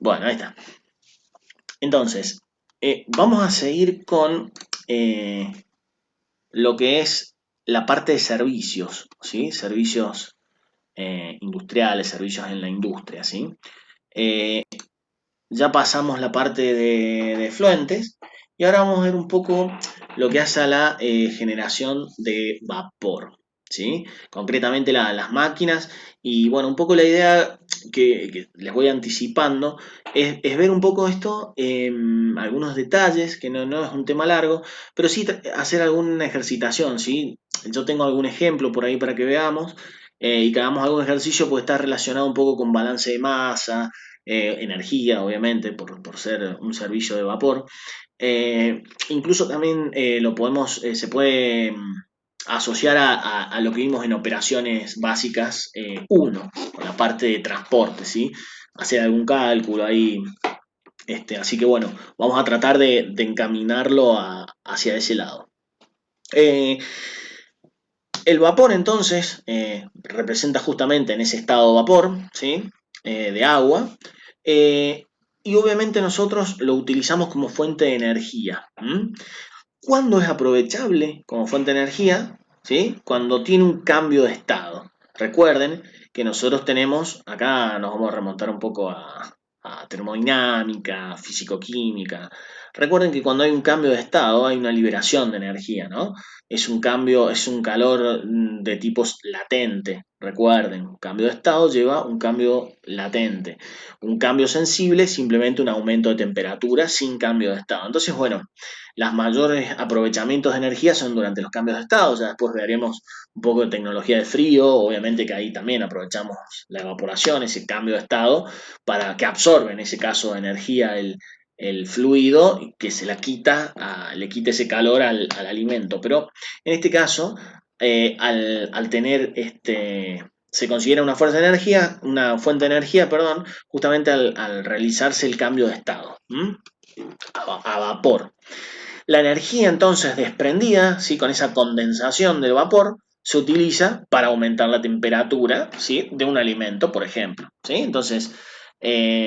Bueno, ahí está. Entonces, vamos a seguir con lo que es la parte de servicios, ¿sí? Servicios industriales, servicios en la industria, ¿sí? Eh, ya pasamos la parte de fluentes y ahora vamos a ver un poco lo que hace a la generación de vapor, ¿sí? Concretamente las máquinas y bueno, un poco la idea que les voy anticipando es ver un poco esto, algunos detalles, que no es un tema largo, pero sí hacer alguna ejercitación, ¿sí? Yo tengo algún ejemplo por ahí para que veamos y que hagamos algún ejercicio, puede estar relacionado un poco con balance de masa, energía, obviamente, por ser un servicio de vapor. Incluso también lo podemos, se puede asociar a lo que vimos en operaciones básicas 1, con la parte de transporte, ¿sí? Hacer algún cálculo ahí. Así que bueno, vamos a tratar de encaminarlo hacia ese lado. Eh, el vapor entonces representa justamente en ese estado de vapor, ¿sí? De agua. eh, y obviamente nosotros lo utilizamos como fuente de energía. ¿Cuándo es aprovechable como fuente de energía? ¿Sí? Cuando tiene un cambio de estado. Recuerden que nosotros tenemos, acá nos vamos a remontar un poco a termodinámica, físico-química. Recuerden que cuando hay un cambio de estado hay una liberación de energía, ¿no? Es un cambio, es un calor de tipo latente. Recuerden, un cambio de estado lleva un cambio latente. Un cambio sensible, simplemente un aumento de temperatura sin cambio de estado. Entonces, bueno, los mayores aprovechamientos de energía son durante los cambios de estado, ya después veremos un poco de tecnología de frío, obviamente que ahí también aprovechamos la evaporación, ese cambio de estado, para que absorbe en ese caso energía el fluido, que se la quita, le quita ese calor al alimento. Pero en este caso, al tener se considera una fuerza de energía, una fuente de energía, perdón, justamente al realizarse el cambio de estado, a vapor. La energía entonces desprendida, ¿sí? Con esa condensación del vapor, se utiliza para aumentar la temperatura, ¿sí? De un alimento, por ejemplo, ¿sí? Entonces,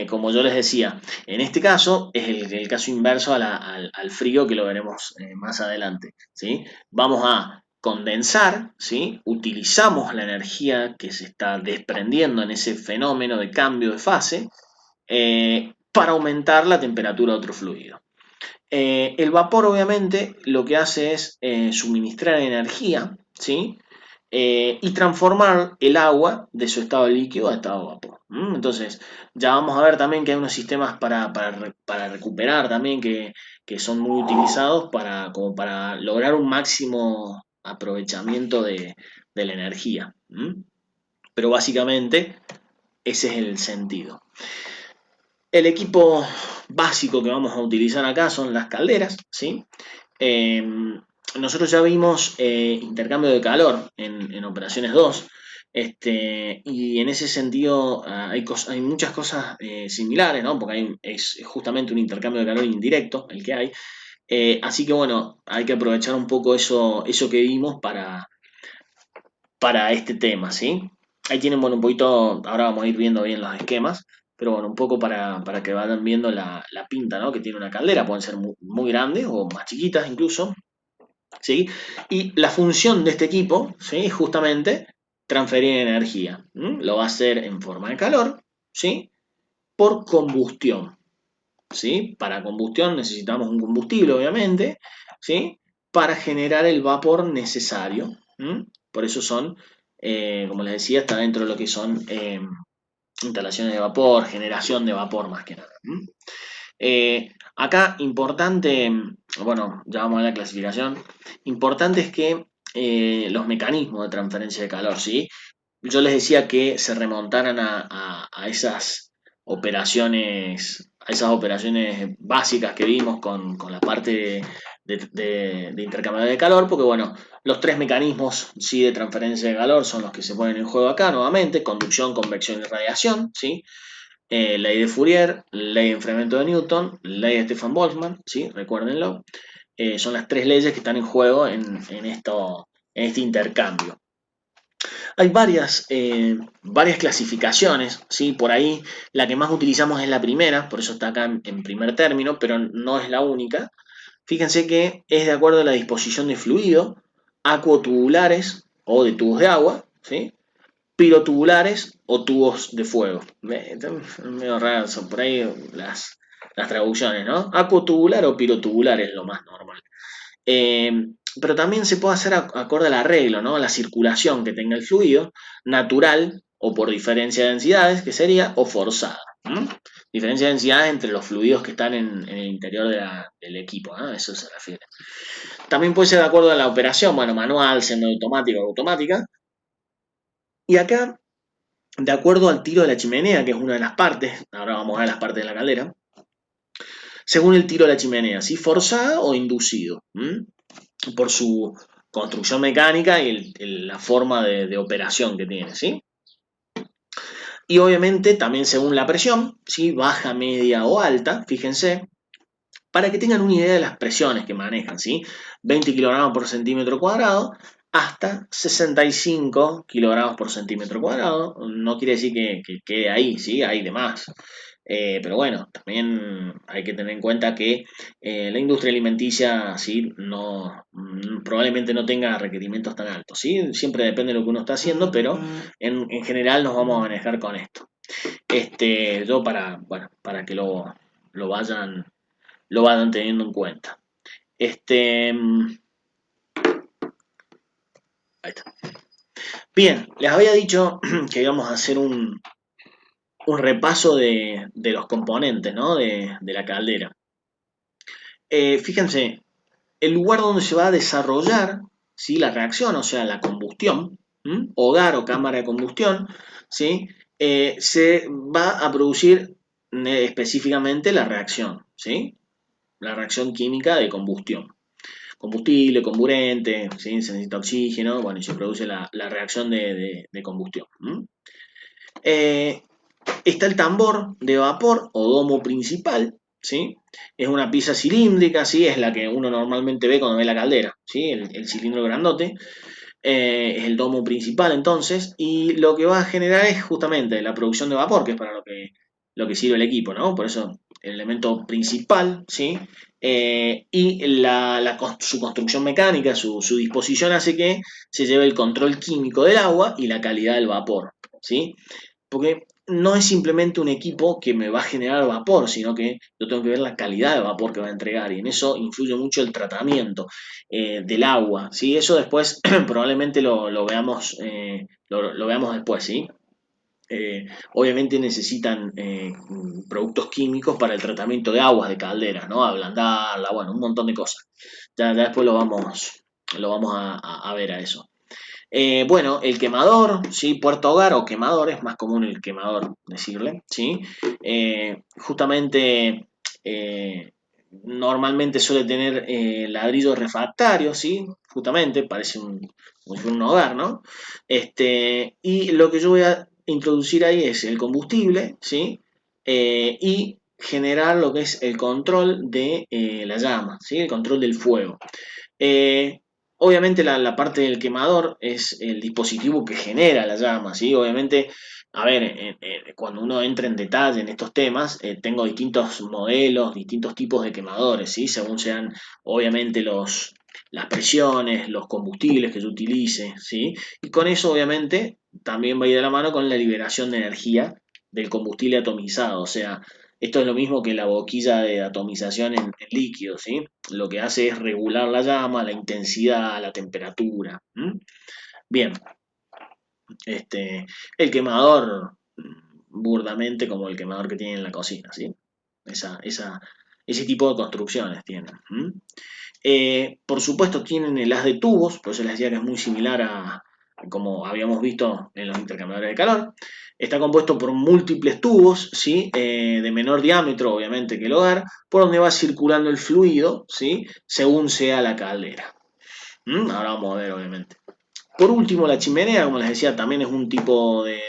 como yo les decía, en este caso es el caso inverso al frío, que lo veremos más adelante, ¿sí? Vamos a condensar, ¿sí? Utilizamos la energía que se está desprendiendo en ese fenómeno de cambio de fase para aumentar la temperatura de otro fluido. El vapor, obviamente, lo que hace es suministrar energía, ¿sí? Y transformar el agua de su estado líquido a estado de vapor. Entonces, ya vamos a ver también que hay unos sistemas para recuperar también que son muy utilizados como para lograr un máximo aprovechamiento de la energía. Pero básicamente ese es el sentido. El equipo básico que vamos a utilizar acá son las calderas, ¿sí? Eh, nosotros ya vimos intercambio de calor en operaciones 2, y en ese sentido hay muchas cosas similares, ¿no? Porque es justamente un intercambio de calor indirecto el que hay. Así que bueno, hay que aprovechar un poco eso que vimos para este tema, ¿sí? Ahí tienen, bueno, un poquito, ahora vamos a ir viendo bien los esquemas, pero bueno, un poco para que vayan viendo la pinta, ¿no? Que tiene una caldera, pueden ser muy grandes o más chiquitas incluso, ¿sí? Y la función de este equipo, ¿sí? Es justamente transferir energía. Lo va a hacer en forma de calor, ¿sí? Por combustión, ¿sí? Para combustión necesitamos un combustible, obviamente, ¿sí? Para generar el vapor necesario. Por eso son, como les decía, está dentro de lo que son instalaciones de vapor, generación de vapor más que nada. Acá importante, bueno, ya vamos a la clasificación, importante es que los mecanismos de transferencia de calor, ¿sí? Yo les decía que se remontaran a esas operaciones básicas que vimos con la parte de intercambio de calor, porque bueno, los tres mecanismos sí de transferencia de calor son los que se ponen en juego acá nuevamente: conducción, convección y radiación, ¿sí? Ley de Fourier, ley de enfriamiento de Newton, ley de Stefan Boltzmann, ¿sí? Recuérdenlo. Son las tres leyes que están en juego en este intercambio. Hay varias clasificaciones, ¿sí? Por ahí la que más utilizamos es la primera, por eso está acá en primer término, pero no es la única. Fíjense que es de acuerdo a la disposición de fluido, acuotubulares o de tubos de agua, ¿sí? Pirotubulares o tubos de fuego. Están medio raras, son por ahí las traducciones, ¿no? Acuotubular o pirotubular es lo más normal. Eh, pero también se puede hacer acorde al arreglo, ¿no? La circulación que tenga el fluido, natural o por diferencia de densidades, que sería, o forzada. ¿M? Diferencia de densidades entre los fluidos que están en el interior del equipo, ¿no? A eso se refiere. También puede ser de acuerdo a la operación, bueno, manual, semiautomática o automática. Y acá, de acuerdo al tiro de la chimenea, que es una de las partes, ahora vamos a ver las partes de la caldera, según el tiro de la chimenea, si forzada o inducido. ¿M? Por su construcción mecánica y la forma de operación que tiene, ¿sí? Y obviamente también según la presión, ¿sí? Baja, media o alta, fíjense, para que tengan una idea de las presiones que manejan, ¿sí? 20 kilogramos por centímetro cuadrado hasta 65 kilogramos por centímetro cuadrado. No quiere decir que quede ahí, ¿sí? Hay de más. Pero bueno, también hay que tener en cuenta que la industria alimenticia ¿sí? No, probablemente no tenga requerimientos tan altos. ¿Sí? Siempre depende de lo que uno está haciendo, pero en general nos vamos a manejar con esto. Yo bueno, para que lo vayan, lo vayan teniendo en cuenta. Ahí está. Bien, les había dicho que íbamos a hacer un repaso de los componentes, ¿no? De la caldera. Fíjense, el lugar donde se va a desarrollar ¿sí? La reacción, o sea, la combustión, hogar o cámara de combustión, ¿sí? Se va a producir específicamente la reacción, ¿sí? La reacción química de combustión. Combustible, comburente, ¿sí? Se necesita oxígeno, bueno, y se produce la reacción de combustión. Eh, Está el tambor de vapor o domo principal, ¿sí? Es una pieza cilíndrica, ¿sí? Es la que uno normalmente ve cuando ve la caldera, ¿sí? El cilindro grandote. Es el domo principal entonces, y lo que va a generar es justamente la producción de vapor, que es para lo que sirve el equipo, ¿no? Por eso el elemento principal, ¿sí? Y su construcción mecánica, su disposición hace que se lleve el control químico del agua y la calidad del vapor, ¿sí? Porque no es simplemente un equipo que me va a generar vapor, sino que yo tengo que ver la calidad de vapor que va a entregar y en eso influye mucho el tratamiento del agua, ¿sí? Eso después probablemente lo veamos, lo veamos después, ¿sí? Obviamente necesitan productos químicos para el tratamiento de aguas de caldera, ¿no? Ablandarla, bueno, un montón de cosas. Ya después lo vamos a ver a eso. Bueno, el quemador, ¿sí? Puerto hogar o quemador, es más común el quemador decirle, ¿sí? Justamente, normalmente suele tener ladrillo refractario, ¿sí? Justamente, parece como si fuera un hogar, ¿no? Y lo que yo voy a introducir ahí es el combustible, ¿sí? Y generar lo que es el control de la llama, ¿sí? El control del fuego. Eh, Obviamente la parte del quemador es el dispositivo que genera la llama, ¿sí? Obviamente, a ver, cuando uno entra en detalle en estos temas, tengo distintos modelos, distintos tipos de quemadores, ¿sí? Según sean, obviamente, las presiones, los combustibles que yo utilice, ¿sí? Y con eso, obviamente, también va a ir de la mano con la liberación de energía del combustible atomizado, o sea, esto es lo mismo que la boquilla de atomización en líquido, ¿sí? Lo que hace es regular la llama, la intensidad, la temperatura. Bien, el quemador, burdamente como el quemador que tienen en la cocina, ¿sí? Ese tipo de construcciones tienen. Por supuesto tienen el haz de tubos, por eso les decía que es muy similar a como habíamos visto en los intercambiadores de calor. Está compuesto por múltiples tubos, ¿sí? De menor diámetro, obviamente, que el hogar, por donde va circulando el fluido, ¿sí? Según sea la caldera. Ahora vamos a ver, obviamente. Por último, la chimenea, como les decía, también es un tipo de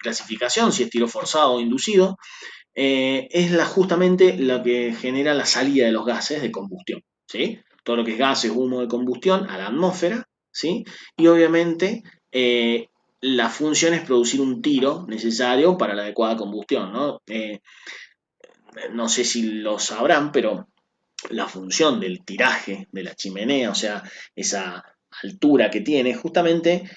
clasificación, si es tiro forzado o inducido. Es justamente lo que genera la salida de los gases de combustión, ¿sí? Todo lo que es gases, humo de combustión a la atmósfera, ¿sí? Y obviamente la función es producir un tiro necesario para la adecuada combustión, ¿no? No sé si lo sabrán, pero la función del tiraje de la chimenea, o sea, esa altura que tiene, justamente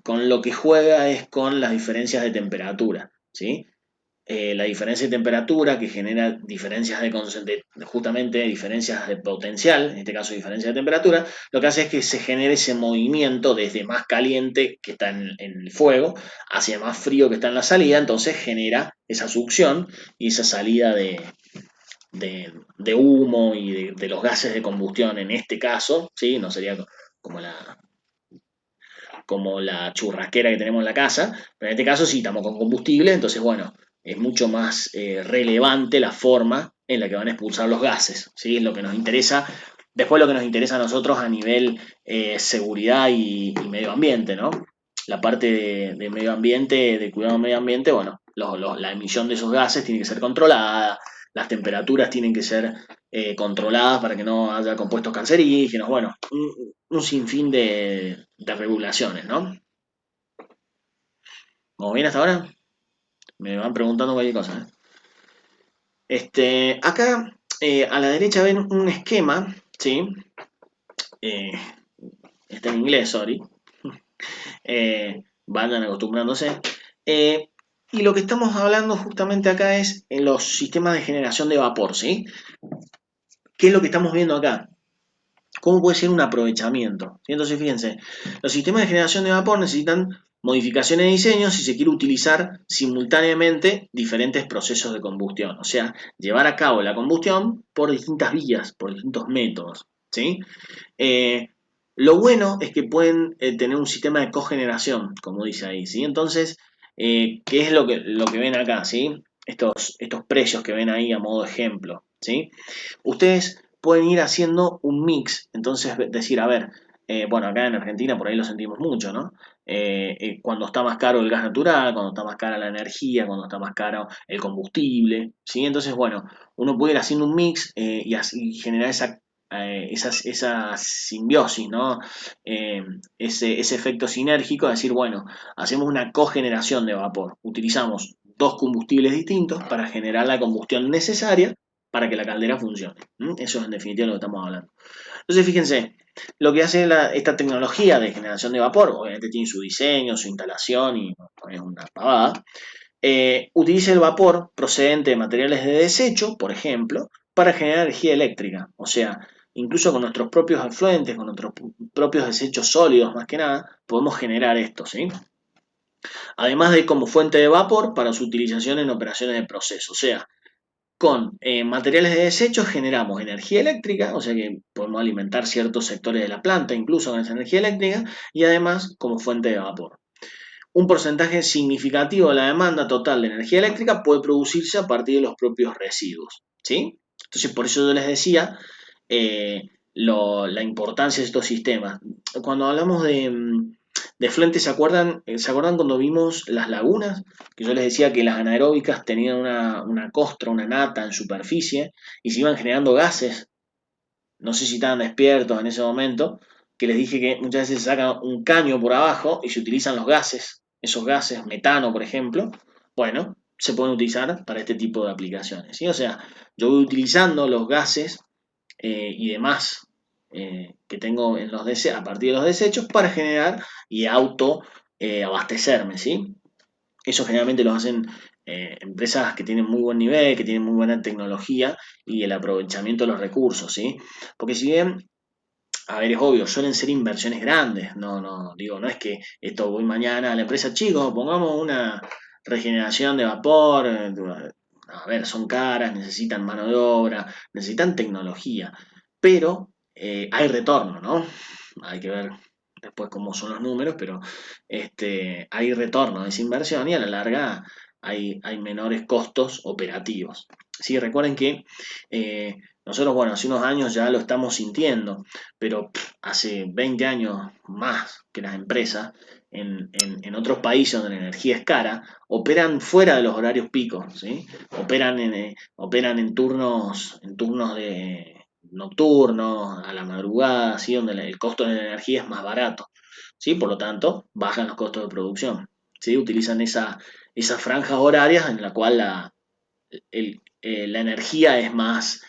con lo que juega es con las diferencias de temperatura, ¿sí? La diferencia de temperatura que genera diferencias justamente diferencias de potencial, en este caso diferencia de temperatura, lo que hace es que se genere ese movimiento desde más caliente que está en el fuego hacia más frío que está en la salida, entonces genera esa succión y esa salida de humo y de los gases de combustión en este caso, ¿sí? No sería como la churrasquera que tenemos en la casa, pero en este caso sí estamos con combustible, entonces bueno, es mucho más relevante la forma en la que van a expulsar los gases, ¿sí? Es lo que nos interesa, después lo que nos interesa a nosotros a nivel seguridad y medio ambiente, ¿no? La parte de medio ambiente, de cuidado del medio ambiente, bueno, la emisión de esos gases tiene que ser controlada, las temperaturas tienen que ser controladas para que no haya compuestos cancerígenos, bueno, un sinfín de regulaciones, ¿no? ¿Cómo bien hasta ahora? Me van preguntando cualquier cosa, ¿eh? Acá a la derecha ven un esquema, ¿sí? Eh, Está en inglés, sorry. Vayan acostumbrándose. Eh, y lo que estamos hablando justamente acá es en los sistemas de generación de vapor, ¿sí? ¿Qué es lo que estamos viendo acá? ¿Cómo puede ser un aprovechamiento? ¿Sí? Entonces, fíjense, los sistemas de generación de vapor necesitan modificaciones de diseño si se quiere utilizar simultáneamente diferentes procesos de combustión, o sea, llevar a cabo la combustión por distintas vías, por distintos métodos, ¿sí? Eh, lo bueno es que pueden tener un sistema de cogeneración, como dice ahí, ¿sí? Entonces, ¿qué es lo que ven acá, ¿sí? Estos precios que ven ahí a modo de ejemplo, ¿sí? Ustedes pueden ir haciendo un mix, entonces decir, a ver, bueno, acá en Argentina por ahí lo sentimos mucho, ¿no? Cuando está más caro el gas natural, cuando está más cara la energía, cuando está más caro el combustible, ¿sí? Entonces, bueno, uno puede ir haciendo un mix y así generar esa simbiosis, ¿no? Ese efecto sinérgico, de decir, bueno, hacemos una cogeneración de vapor, utilizamos dos combustibles distintos para generar la combustión necesaria para que la caldera funcione. Eso es en definitiva lo que estamos hablando. Entonces, fíjense, lo que hace esta tecnología de generación de vapor, obviamente tiene su diseño, su instalación y no es una pavada, utiliza el vapor procedente de materiales de desecho, por ejemplo, para generar energía eléctrica. O sea, incluso con nuestros propios afluentes, con nuestros propios desechos sólidos, más que nada, podemos generar esto, ¿sí? Además de como fuente de vapor para su utilización en operaciones de proceso. O sea, con materiales de desecho generamos energía eléctrica, o sea que podemos alimentar ciertos sectores de la planta incluso con esa energía eléctrica, y además como fuente de vapor. Un porcentaje significativo de la demanda total de energía eléctrica puede producirse a partir de los propios residuos, ¿sí? Entonces, por eso yo les decía eh, la importancia de estos sistemas. Cuando hablamos de Fuentes, ¿se acuerdan cuando vimos las lagunas? Que yo les decía que las anaeróbicas tenían una costra, una nata en superficie y se iban generando gases. No sé si estaban despiertos en ese momento, que les dije que muchas veces se saca un caño por abajo y se utilizan los gases, esos gases, metano por ejemplo, bueno, se pueden utilizar para este tipo de aplicaciones, ¿sí? O sea, yo voy utilizando los gases y demás que tengo a partir de los desechos para generar y auto abastecerme, ¿sí? Eso generalmente lo hacen empresas que tienen muy buen nivel, que tienen muy buena tecnología y el aprovechamiento de los recursos, ¿sí? Porque si bien, a ver, es obvio, suelen ser inversiones grandes, digo, no es que esto voy mañana a la empresa, chicos, pongamos una regeneración de vapor, a ver, son caras, necesitan mano de obra, necesitan tecnología, pero hay retorno, ¿no? Hay que ver después cómo son los números, pero hay retorno de esa inversión y a la larga hay menores costos operativos. Sí, recuerden que nosotros, bueno, hace unos años ya lo estamos sintiendo, pero hace 20 años más que las empresas en otros países donde la energía es cara, operan fuera de los horarios picos, ¿sí? Operan en turnos de nocturnos, a la madrugada, ¿sí? Donde el costo de la energía es más barato. ¿sí? Por lo tanto, bajan los costos de producción, ¿sí? Utilizan esas franjas horarias en la cual la energía es más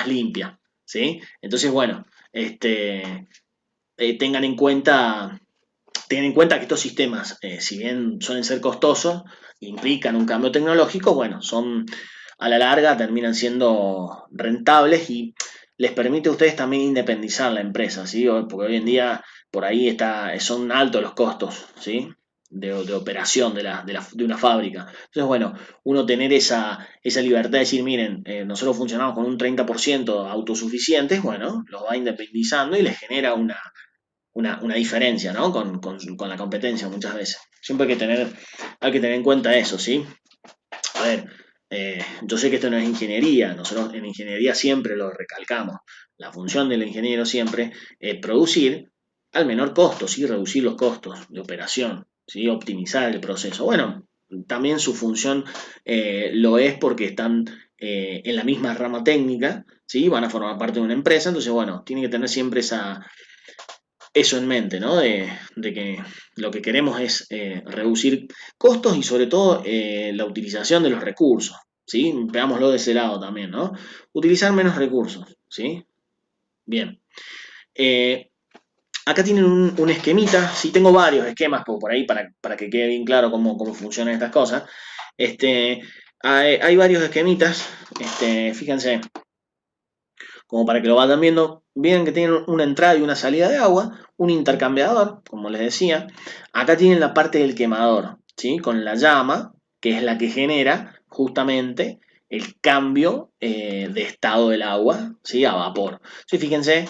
limpia, ¿sí? Entonces, bueno, tengan en cuenta que estos sistemas, si bien suelen ser costosos, implican un cambio tecnológico, bueno, a la larga terminan siendo rentables y les permite a ustedes también independizar la empresa, ¿sí? Porque hoy en día por ahí son altos los costos, ¿sí? De operación de una fábrica. Entonces, bueno, uno tener esa libertad de decir, miren, nosotros funcionamos con un 30% autosuficientes, bueno, los va independizando y les genera una diferencia, ¿no? Con la competencia muchas veces. Siempre hay que tener en cuenta eso, ¿sí? A ver, yo sé que esto no es ingeniería, nosotros en ingeniería siempre lo recalcamos. La función del ingeniero siempre es producir al menor costo, ¿sí? Reducir los costos de operación, ¿sí? Optimizar el proceso. Bueno, también su función lo es porque están en la misma rama técnica, ¿sí? Van a formar parte de una empresa, entonces, bueno, tiene que tener siempre eso en mente, ¿no? De que lo que queremos es reducir costos y sobre todo la utilización de los recursos, ¿sí? Veámoslo de ese lado también, ¿no? Utilizar menos recursos, ¿sí? Bien. Eh, Acá tienen un esquemita, sí, tengo varios esquemas por ahí para que quede bien claro cómo funcionan estas cosas. Este, hay varios esquemitas, fíjense, como para que lo vayan viendo, bien que tienen una entrada y una salida de agua, un intercambiador, como les decía. Acá tienen la parte del quemador, ¿sí? Con la llama, que es la que genera justamente el cambio de estado del agua, ¿sí? A vapor. Sí, fíjense,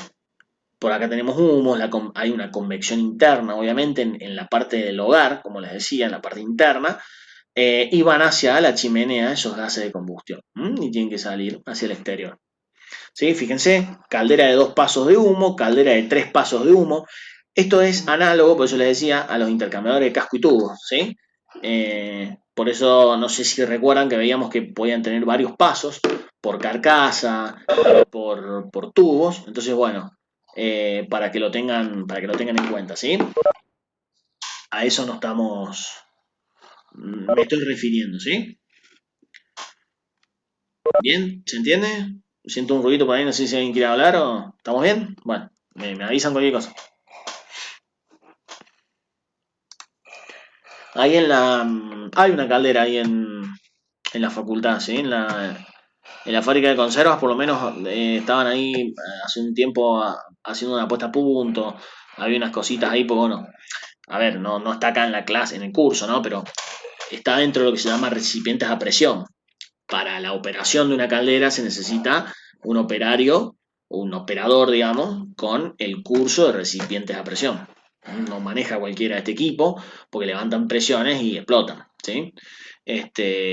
por acá tenemos humos, hay una convección interna, obviamente, en la parte del hogar, como les decía, en la parte interna, y van hacia la chimenea esos gases de combustión, ¿m? Y tienen que salir hacia el exterior. ¿Sí? Fíjense, caldera de 2 pasos de humo, caldera de 3 pasos de humo. Esto es análogo, por eso les decía, a los intercambiadores de casco y tubo, ¿sí? Por eso no sé si recuerdan que veíamos que podían tener varios pasos por carcasa, por tubos. Entonces, bueno, para que lo tengan en cuenta, ¿sí? A eso me estoy refiriendo, ¿sí? ¿Bien? ¿Se entiende? Siento un ruido por ahí, no sé si alguien quiere hablar o... ¿Estamos bien? Bueno, me avisan cualquier cosa. Hay una caldera ahí en la facultad, ¿sí? En la fábrica de conservas, por lo menos estaban ahí hace un tiempo haciendo una puesta a punto. Había unas cositas ahí, pues bueno, a ver, no está acá en la clase, en el curso, ¿no? Pero está dentro de lo que se llama recipientes a presión. Para la operación de una caldera se necesita un operario o un operador, digamos, con el curso de recipientes a presión. No maneja cualquiera este equipo porque levantan presiones y explotan, ¿sí?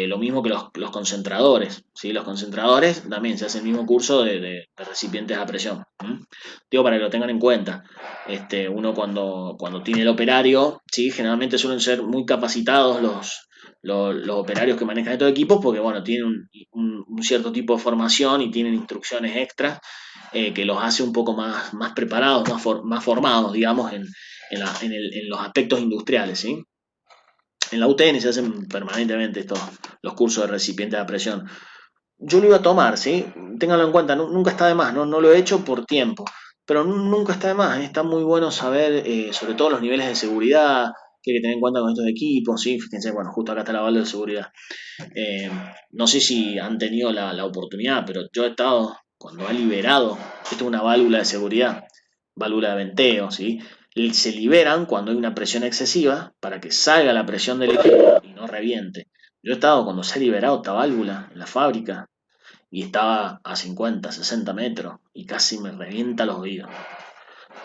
Lo mismo que los concentradores, ¿sí? Los concentradores también se hace el mismo curso de recipientes a presión. Digo, para que lo tengan en cuenta. Uno cuando tiene el operario, ¿sí? Generalmente suelen ser muy capacitados los operarios que manejan estos equipos porque, bueno, tienen un cierto tipo de formación y tienen instrucciones extras que los hace un poco más preparados, más formados, digamos, en los aspectos industriales, ¿sí? En la UTN se hacen permanentemente los cursos de recipientes a presión. Yo lo iba a tomar, ¿sí? Ténganlo en cuenta, nunca está de más, no lo he hecho por tiempo, pero nunca está de más, ¿eh? Está muy bueno saber sobre todo los niveles de seguridad que hay que tener en cuenta con estos equipos, ¿sí? Fíjense, bueno, justo acá está la válvula de seguridad. Eh, no sé si han tenido la oportunidad, pero yo he estado, cuando ha liberado, esto es una válvula de seguridad, válvula de venteo, ¿sí? Se liberan cuando hay una presión excesiva para que salga la presión del equipo y no reviente. Yo he estado cuando se ha liberado esta válvula en la fábrica y estaba a 50, 60 metros y casi me revienta los oídos.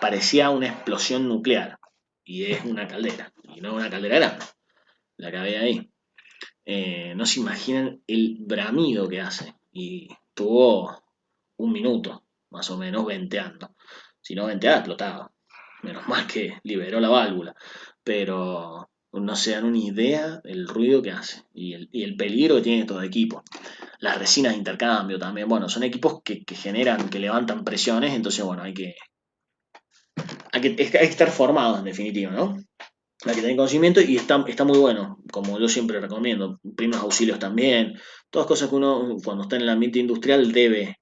Parecía una explosión nuclear y es una caldera, y no una caldera grande, la que había ahí. No se imaginan el bramido que hace. Y tuvo un minuto, más o menos, venteando. Si no venteaba, explotaba. Menos mal que liberó la válvula. Pero no se dan una idea del ruido que hace y el peligro que tiene estos equipos. Las resinas de intercambio también, bueno, son equipos que generan, que levantan presiones, entonces, bueno, Hay que estar formados, en definitiva, ¿no? Hay que tener conocimiento y está muy bueno, como yo siempre recomiendo. Primeros auxilios también, todas cosas que uno cuando está en el ambiente industrial debe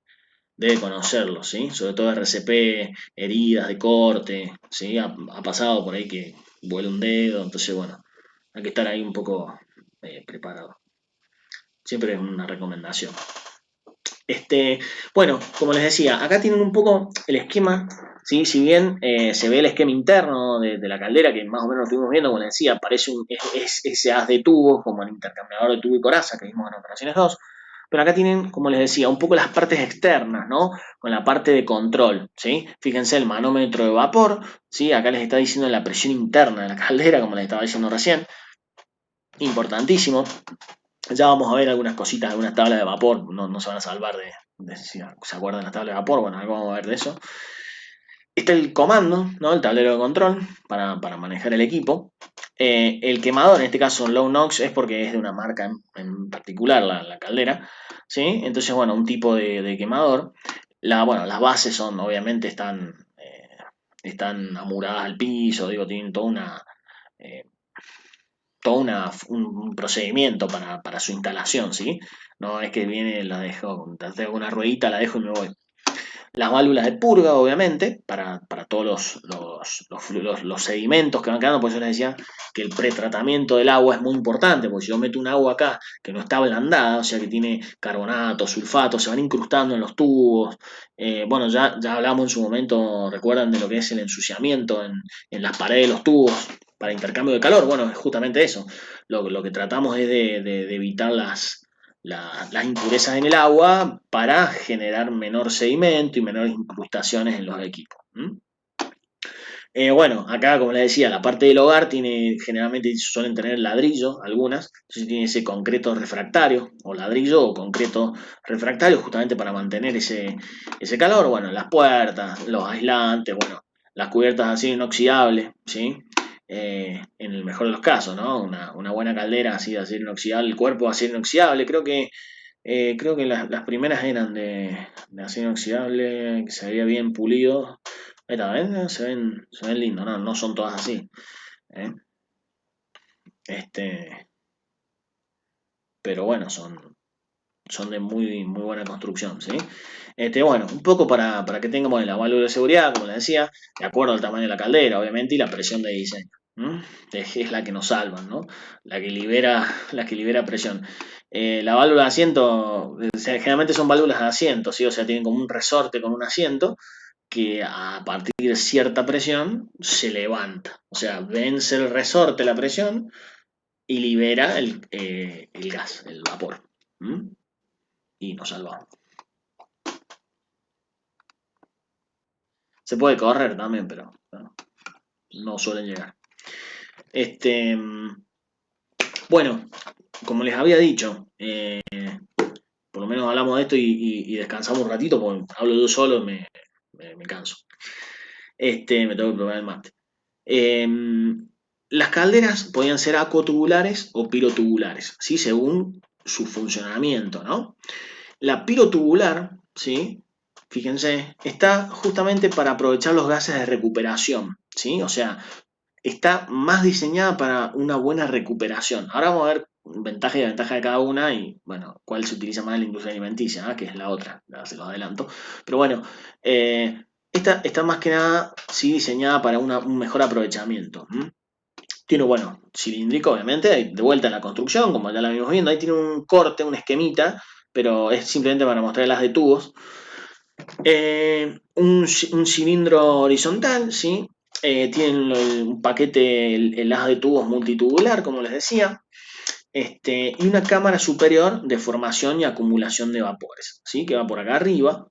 conocerlo, ¿sí? Sobre todo RCP, heridas de corte, ¿sí? Ha pasado por ahí que vuela un dedo, entonces bueno, hay que estar ahí un poco preparado. Siempre es una recomendación. Este, bueno, como les decía, acá tienen un poco el esquema, ¿sí? Si bien se ve el esquema interno de la caldera, que más o menos lo estuvimos viendo, como les decía, parece ese haz de tubos, como el intercambiador de tubo y coraza que vimos en operaciones 2, pero acá tienen, como les decía, un poco las partes externas, ¿no? Con la parte de control, ¿sí? Fíjense el manómetro de vapor, ¿sí? Acá les está diciendo la presión interna de la caldera, como les estaba diciendo recién, importantísimo. Ya vamos a ver algunas cositas, algunas tablas de vapor, no se van a salvar de si se acuerdan de las tablas de vapor, bueno, algo vamos a ver de eso. Está el comando, ¿no? El tablero de control para manejar el equipo. El quemador, en este caso Low Nox, es porque es de una marca en particular, la caldera, ¿sí? Entonces, bueno, un tipo de quemador. Bueno, las bases son, obviamente, están amuradas al piso, digo, tienen eh, un procedimiento para su instalación, ¿sí? No es que viene, la dejo, te hago una ruedita, la dejo y me voy. Las válvulas de purga, obviamente, para todos los sedimentos que van quedando, por eso les decía que el pretratamiento del agua es muy importante, porque si yo meto un agua acá que no está ablandada, o sea que tiene carbonato, sulfato, se van incrustando en los tubos. Bueno, ya hablamos en su momento, recuerdan de lo que es el ensuciamiento en las paredes de los tubos para intercambio de calor. Bueno, es justamente eso. Lo que tratamos es de evitar las impurezas en el agua para generar menor sedimento y menores incrustaciones en los equipos. Bueno, acá como les decía, la parte del hogar tiene, generalmente suelen tener ladrillo, algunas, entonces tiene ese concreto refractario, o ladrillo o concreto refractario, justamente para mantener ese calor. Bueno, las puertas, los aislantes, bueno, las cubiertas de acero inoxidable, ¿sí? En el mejor de los casos, ¿no? Una buena caldera así de acero inoxidable, el cuerpo de acero inoxidable, creo que las primeras eran de acero inoxidable, que se veía bien pulido. Ahí está, ¿ven? Se ven lindos, no son todas así. ¿eh? Este, pero bueno, son de muy, muy buena construcción, ¿sí? Bueno, un poco para que tengamos la válvula de seguridad, como les decía, de acuerdo al tamaño de la caldera, obviamente, y la presión de diseño. Es la que nos salva, ¿no? La que libera presión. La válvula de asiento, o sea, generalmente son válvulas de asiento, ¿sí? O sea, tienen como un resorte con un asiento que a partir de cierta presión se levanta. O sea, vence el resorte la presión y libera el gas, el vapor. ¿Mm? Y nos salvamos. Se puede correr también, pero bueno, no suelen llegar. Este, bueno, como les había dicho, por lo menos hablamos de esto y descansamos un ratito, porque hablo yo solo y me canso. Me tengo que probar el mate. Las calderas podían ser acotubulares o pirotubulares, ¿sí? Según su funcionamiento, ¿no? La pirotubular, ¿sí? Fíjense, está justamente para aprovechar los gases de recuperación, ¿sí? O sea, está más diseñada para una buena recuperación. Ahora vamos a ver ventaja y desventaja de cada una y, bueno, cuál se utiliza más en la industria alimenticia, ¿eh? Que es la otra, ya se los adelanto. Pero bueno, esta está más que nada, sí, diseñada para un mejor aprovechamiento. Tiene, bueno, cilíndrico, obviamente, de vuelta en la construcción, como ya la vimos viendo, ahí tiene un corte, un esquemita, pero es simplemente para mostrar las de tubos. Un cilindro horizontal, ¿sí? Tienen un paquete, el haz de tubos multitubular, como les decía, y una cámara superior de formación y acumulación de vapores, ¿sí? Que va por acá arriba.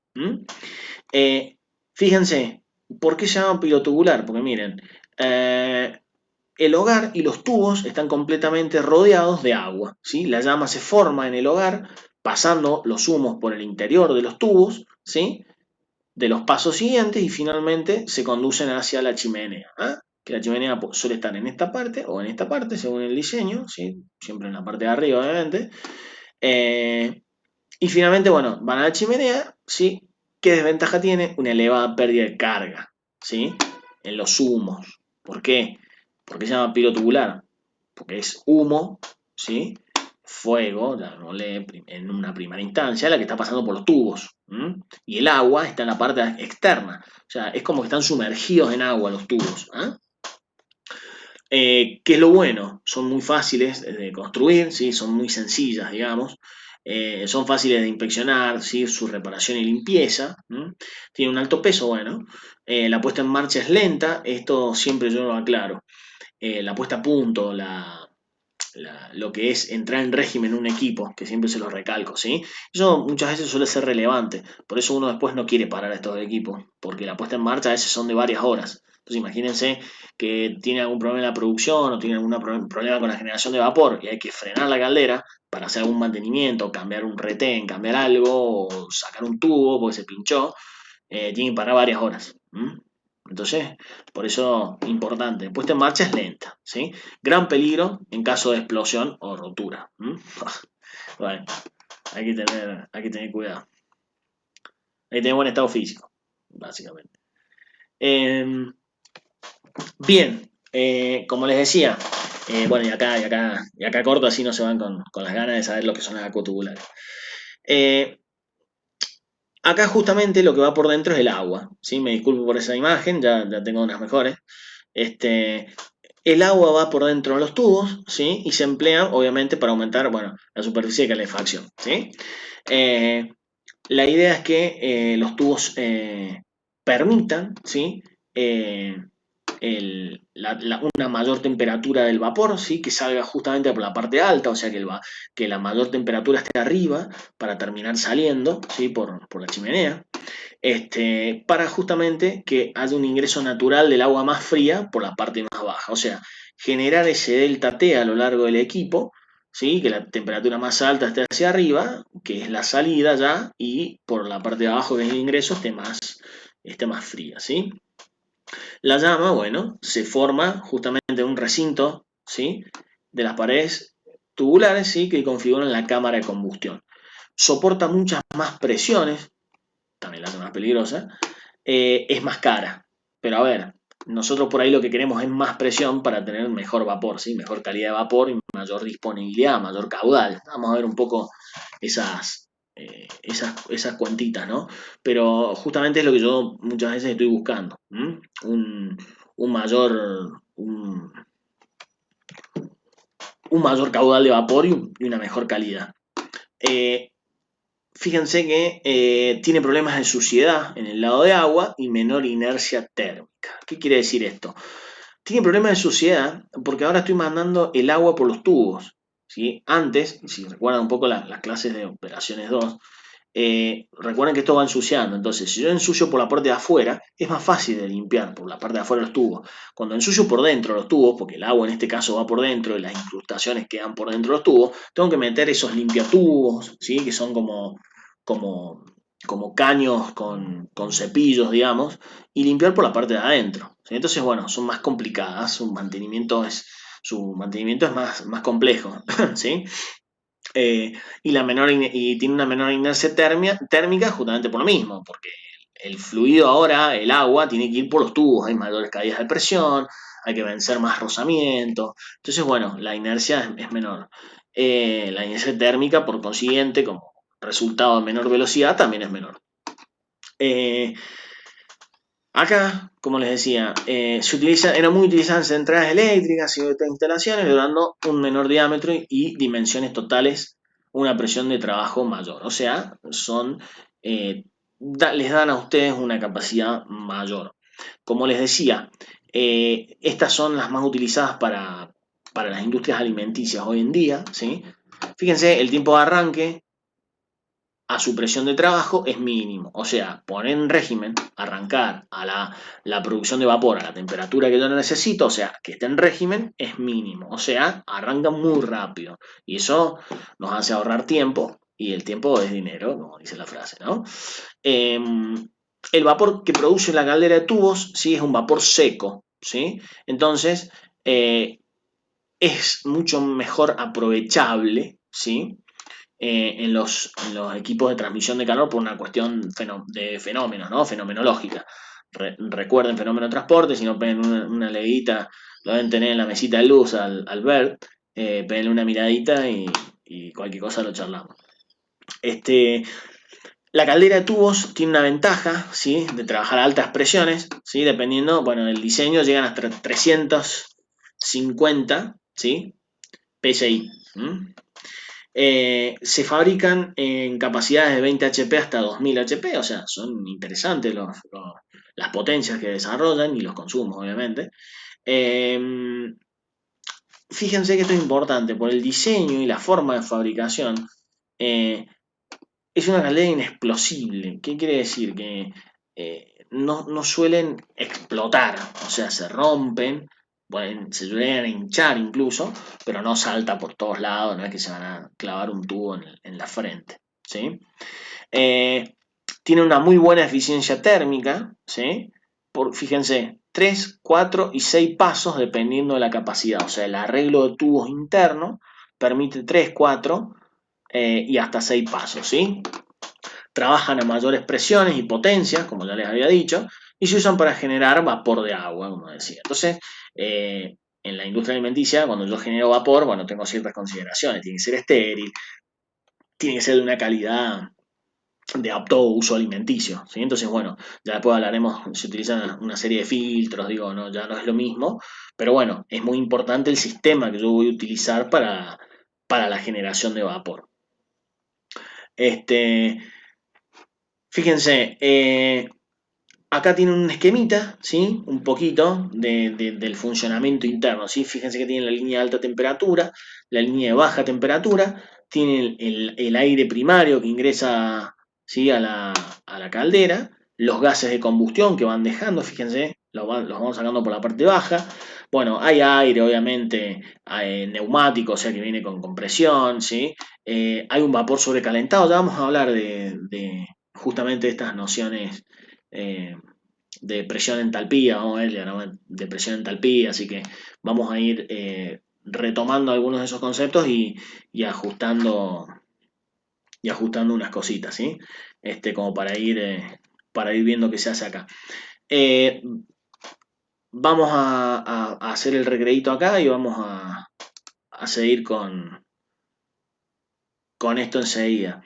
Eh, Fíjense, ¿por qué se llama pilotubular? Porque miren, el hogar y los tubos están completamente rodeados de agua, ¿sí? La llama se forma en el hogar pasando los humos por el interior de los tubos, ¿sí? De los pasos siguientes y finalmente se conducen hacia la chimenea. Que la chimenea suele estar en esta parte o en esta parte según el diseño, ¿sí? Siempre en la parte de arriba obviamente. Y finalmente, bueno, van a la chimenea, ¿sí? ¿Qué desventaja tiene? Una elevada pérdida de carga, ¿sí? en los humos. ¿Por qué? ¿Por qué se llama pirotubular? Porque es humo, ¿sí? Fuego, llamémosle en una primera instancia, la que está pasando por los tubos. Y el agua está en la parte externa. O sea, es como que están sumergidos en agua los tubos. ¿Qué es lo bueno? Son muy fáciles de construir, ¿sí? Son muy sencillas, digamos. Son fáciles de inspeccionar, ¿sí? Su reparación y limpieza. Tiene un alto peso, bueno. La puesta en marcha es lenta, esto siempre yo lo aclaro. La puesta a punto, lo que es entrar en régimen en un equipo, que siempre se lo recalco, ¿sí? Eso muchas veces suele ser relevante, por eso uno después no quiere parar a estos equipos, porque la puesta en marcha a veces son de varias horas. Entonces imagínense que tiene algún problema en la producción o tiene algún problema con la generación de vapor y hay que frenar la caldera para hacer algún mantenimiento, cambiar un retén, cambiar algo o sacar un tubo porque se pinchó, tiene que parar varias horas. Entonces, por eso, importante, puesta en marcha es lenta, ¿sí? Gran peligro en caso de explosión o rotura. Bueno, hay que tener cuidado. Hay que tener buen estado físico, básicamente. Eh, Bien, como les decía, bueno, y acá corto, así no se van con las ganas de saber lo que son las acotubulares. Eh, Acá justamente lo que va por dentro es el agua, ¿sí? Me disculpo por esa imagen, ya tengo unas mejores. Este, el agua va por dentro de los tubos, ¿sí? Y se emplea, obviamente, para aumentar, bueno, la superficie de calefacción, ¿sí? Eh, la idea es que los tubos permitan, ¿sí? Eh, una mayor temperatura del vapor, ¿sí? Que salga justamente por la parte alta, o sea que la mayor temperatura esté arriba para terminar saliendo, ¿sí? Por la chimenea, para justamente que haya un ingreso natural del agua más fría por la parte más baja, o sea, generar ese delta T a lo largo del equipo, ¿sí? Que la temperatura más alta esté hacia arriba, que es la salida ya, y por la parte de abajo, que es el ingreso, esté más fría, ¿sí? La llama, bueno, se forma justamente en un recinto, ¿sí? De las paredes tubulares, ¿sí? Que configuran la cámara de combustión. Soporta muchas más presiones, también la hace más peligrosa, es más cara. Pero a ver, nosotros por ahí lo que queremos es más presión para tener mejor vapor, ¿sí? Mejor calidad de vapor y mayor disponibilidad, mayor caudal. Vamos a ver un poco esas cuentitas, ¿no? Pero justamente es lo que yo muchas veces estoy buscando. Un mayor, un mayor caudal de vapor y una mejor calidad. Eh, Fíjense que tiene problemas de suciedad en el lado de agua y menor inercia térmica. ¿Qué quiere decir esto? Tiene problemas de suciedad porque ahora estoy mandando el agua por los tubos, ¿sí? Antes, si recuerdan un poco las clases de operaciones 2, recuerden que esto va ensuciando. Entonces, si yo ensucio por la parte de afuera, es más fácil de limpiar por la parte de afuera de los tubos. Cuando ensucio por dentro de los tubos, porque el agua en este caso va por dentro y las incrustaciones quedan por dentro de los tubos, tengo que meter esos limpiatubos, ¿sí? Que son como, como caños con cepillos, digamos, y limpiar por la parte de adentro, ¿sí? Entonces, bueno, son más complicadas, su mantenimiento es más complejo, ¿sí? Eh, y tiene una menor inercia térmica justamente por lo mismo, porque el fluido ahora, el agua, tiene que ir por los tubos, hay mayores caídas de presión, hay que vencer más rozamiento, entonces bueno, la inercia es menor. La inercia térmica, por consiguiente, como resultado de menor velocidad, también es menor. Eh, Acá, como les decía, era muy utilizada en centrales eléctricas y otras instalaciones, logrando un menor diámetro y dimensiones totales, una presión de trabajo mayor. O sea, les dan a ustedes una capacidad mayor. Como les decía, estas son las más utilizadas para las industrias alimenticias hoy en día, ¿sí? Fíjense, el tiempo de arranque a su presión de trabajo es mínimo. O sea, poner en régimen, arrancar a la producción de vapor a la temperatura que yo necesito, o sea, que esté en régimen, es mínimo. O sea, arranca muy rápido. Y eso nos hace ahorrar tiempo, y el tiempo es dinero, como dice la frase, ¿no? El vapor que produce la caldera de tubos, sí, es un vapor seco, ¿sí? Entonces, es mucho mejor aprovechable, ¿sí? En los equipos de transmisión de calor por una cuestión de fenómenos, ¿no? Fenomenológica. Recuerden fenómeno de transporte, si no peguen una leguita, lo deben tener en la mesita de luz al ver, peguenle una miradita y cualquier cosa lo charlamos. Este, la caldera de tubos tiene una ventaja, ¿sí? De trabajar a altas presiones, ¿sí? Dependiendo, bueno, del diseño llegan hasta 350, ¿sí? PSI. Se fabrican en capacidades de 20 HP hasta 2000 HP, o sea, son interesantes las potencias que desarrollan y los consumos, obviamente. Eh, Fíjense que esto es importante, por el diseño y la forma de fabricación, eh, es una caldera inexplosible. ¿Qué quiere decir? Que no suelen explotar, o sea, se rompen, se suelen hinchar incluso, pero no salta por todos lados, no es que se van a clavar un tubo en la frente, ¿sí? Eh, Tiene una muy buena eficiencia térmica, ¿sí? Fíjense, 3, 4 y 6 pasos dependiendo de la capacidad, o sea, el arreglo de tubos internos permite 3, 4 y hasta 6 pasos, ¿sí? Trabajan a mayores presiones y potencias, como ya les había dicho, y se usan para generar vapor de agua, como decía. Entonces, en la industria alimenticia, cuando yo genero vapor, bueno, tengo ciertas consideraciones. Tiene que ser estéril, tiene que ser de una calidad de apto uso alimenticio, ¿sí? Entonces, bueno, ya después hablaremos, se utilizan una serie de filtros, digo, no, ya no es lo mismo, pero bueno, es muy importante el sistema que yo voy a utilizar para la generación de vapor. Este, Fíjense, acá tiene un esquemita, ¿sí? Un poquito del funcionamiento interno, ¿sí? Fíjense que tiene la línea de alta temperatura, la línea de baja temperatura, tiene el aire primario que ingresa, ¿sí? a la caldera, los gases de combustión que van dejando, fíjense, los vamos sacando por la parte baja. Bueno, hay aire, obviamente, neumático, o sea que viene con compresión, ¿sí? Hay un vapor sobrecalentado, ya vamos a hablar de justamente estas nociones eh, de presión entalpía, vamos a ver, ¿no? De presión entalpía, así que vamos a ir retomando algunos de esos conceptos y ajustando unas cositas, ¿sí? Como para ir viendo qué se hace acá. Eh, Vamos a hacer el recreito acá y vamos a seguir con esto enseguida.